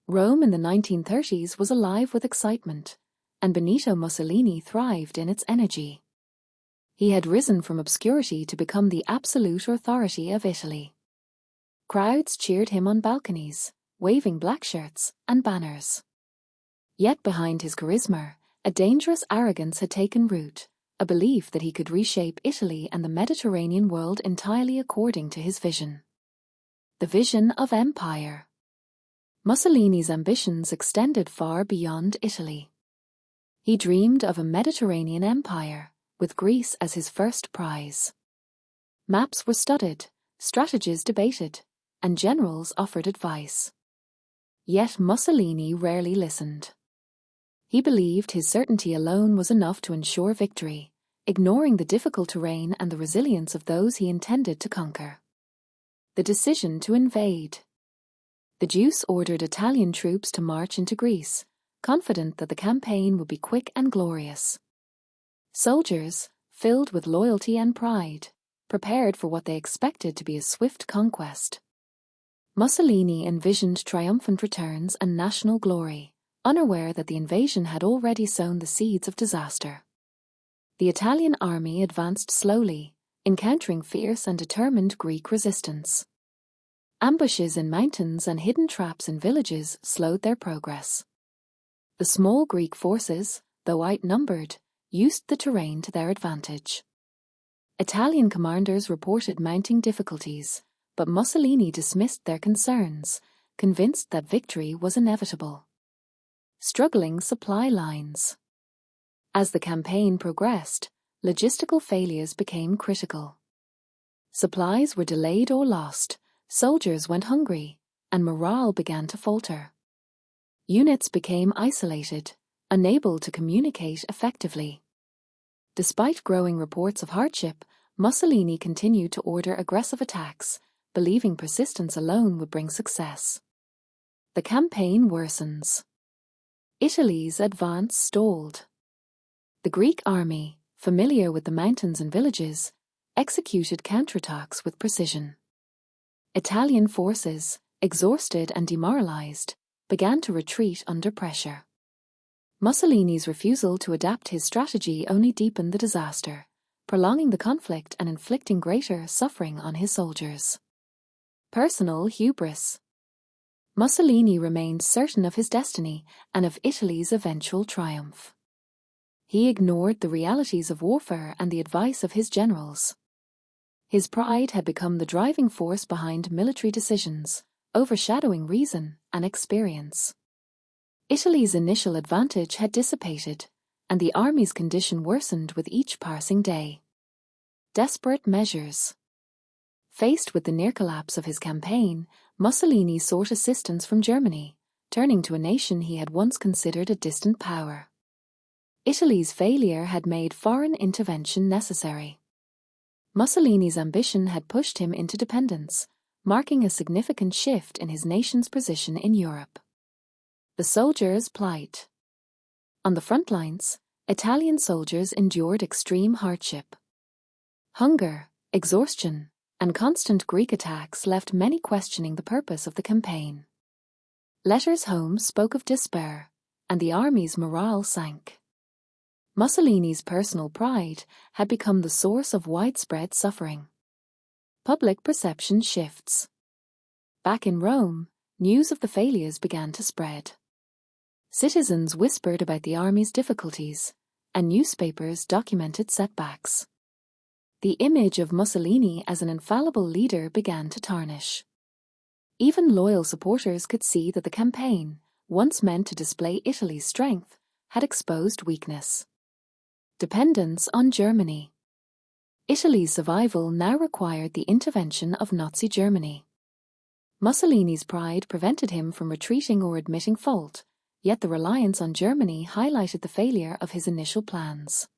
Rome in the 1930s was alive with excitement, and Benito Mussolini thrived in its energy. He had risen from obscurity to become the absolute authority of Italy. Crowds cheered him on balconies, waving black shirts and banners. Yet behind his charisma, a dangerous arrogance had taken root, a belief that he could reshape Italy and the Mediterranean world entirely according to his vision. The vision of empire. Mussolini's ambitions extended far beyond Italy. He dreamed of a Mediterranean empire, with Greece as his first prize. Maps were studied, strategies debated, and generals offered advice. Yet Mussolini rarely listened. He believed his certainty alone was enough to ensure victory, ignoring the difficult terrain and the resilience of those he intended to conquer. The decision to invade. The Deuce ordered Italian troops to march into Greece, confident that the campaign would be quick and glorious. Soldiers, filled with loyalty and pride, prepared for what they expected to be a swift conquest. Mussolini envisioned triumphant returns and national glory, unaware that the invasion had already sown the seeds of disaster. The Italian army advanced slowly, encountering fierce and determined Greek resistance. Ambushes in mountains and hidden traps in villages slowed their progress. The small Greek forces, though outnumbered, used the terrain to their advantage. Italian commanders reported mounting difficulties, but Mussolini dismissed their concerns, convinced that victory was inevitable. Struggling supply lines. As the campaign progressed, logistical failures became critical. Supplies were delayed or lost, soldiers went hungry, and morale began to falter. Units became isolated, unable to communicate effectively. Despite growing reports of hardship, Mussolini continued to order aggressive attacks, believing persistence alone would bring success. The campaign worsens. Italy's advance stalled. The Greek army, familiar with the mountains and villages, executed counterattacks with precision. Italian forces, exhausted and demoralized, began to retreat under pressure. Mussolini's refusal to adapt his strategy only deepened the disaster, prolonging the conflict and inflicting greater suffering on his soldiers. Personal hubris. Mussolini remained certain of his destiny and of Italy's eventual triumph. He ignored the realities of warfare and the advice of his generals. His pride had become the driving force behind military decisions, overshadowing reason and experience. Italy's initial advantage had dissipated, and the army's condition worsened with each passing day. Desperate measures. Faced with the near collapse of his campaign, Mussolini sought assistance from Germany, turning to a nation he had once considered a distant power. Italy's failure had made foreign intervention necessary. Mussolini's ambition had pushed him into dependence, marking a significant shift in his nation's position in Europe. The soldiers' plight. On the front lines, Italian soldiers endured extreme hardship. Hunger, exhaustion, and constant Greek attacks left many questioning the purpose of the campaign. Letters home spoke of despair, and the army's morale sank. Mussolini's personal pride had become the source of widespread suffering. Public perception shifts. Back in Rome, news of the failures began to spread. Citizens whispered about the army's difficulties, and newspapers documented setbacks. The image of Mussolini as an infallible leader began to tarnish. Even loyal supporters could see that the campaign, once meant to display Italy's strength, had exposed weakness. Dependence on Germany. Italy's survival now required the intervention of Nazi Germany. Mussolini's pride prevented him from retreating or admitting fault, yet the reliance on Germany highlighted the failure of his initial plans.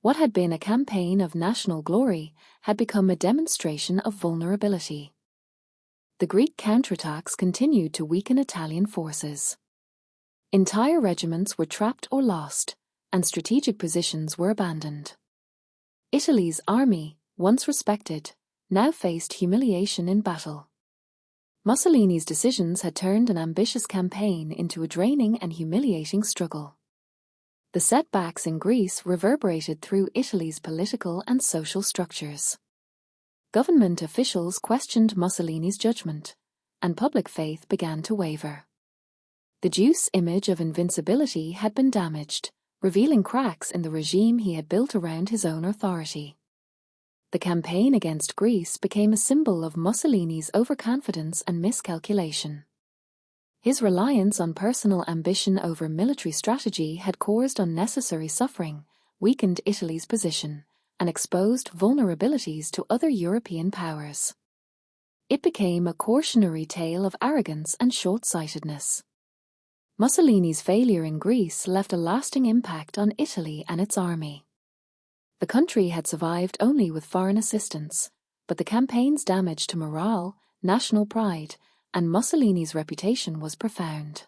What had been a campaign of national glory had become a demonstration of vulnerability. The Greek counterattacks continued to weaken Italian forces. Entire regiments were trapped or lost, and strategic positions were abandoned. Italy's army, once respected, now faced humiliation in battle. Mussolini's decisions had turned an ambitious campaign into a draining and humiliating struggle. The setbacks in Greece reverberated through Italy's political and social structures. Government officials questioned Mussolini's judgment, and public faith began to waver. The Duce's image of invincibility had been damaged, revealing cracks in the regime he had built around his own authority. The campaign against Greece became a symbol of Mussolini's overconfidence and miscalculation. His reliance on personal ambition over military strategy had caused unnecessary suffering, weakened Italy's position, and exposed vulnerabilities to other European powers. It became a cautionary tale of arrogance and short-sightedness. Mussolini's failure in Greece left a lasting impact on Italy and its army. The country had survived only with foreign assistance, but the campaign's damage to morale, national pride, and Mussolini's reputation was profound.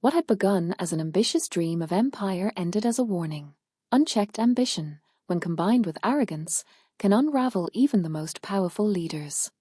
What had begun as an ambitious dream of empire ended as a warning. Unchecked ambition, when combined with arrogance, can unravel even the most powerful leaders.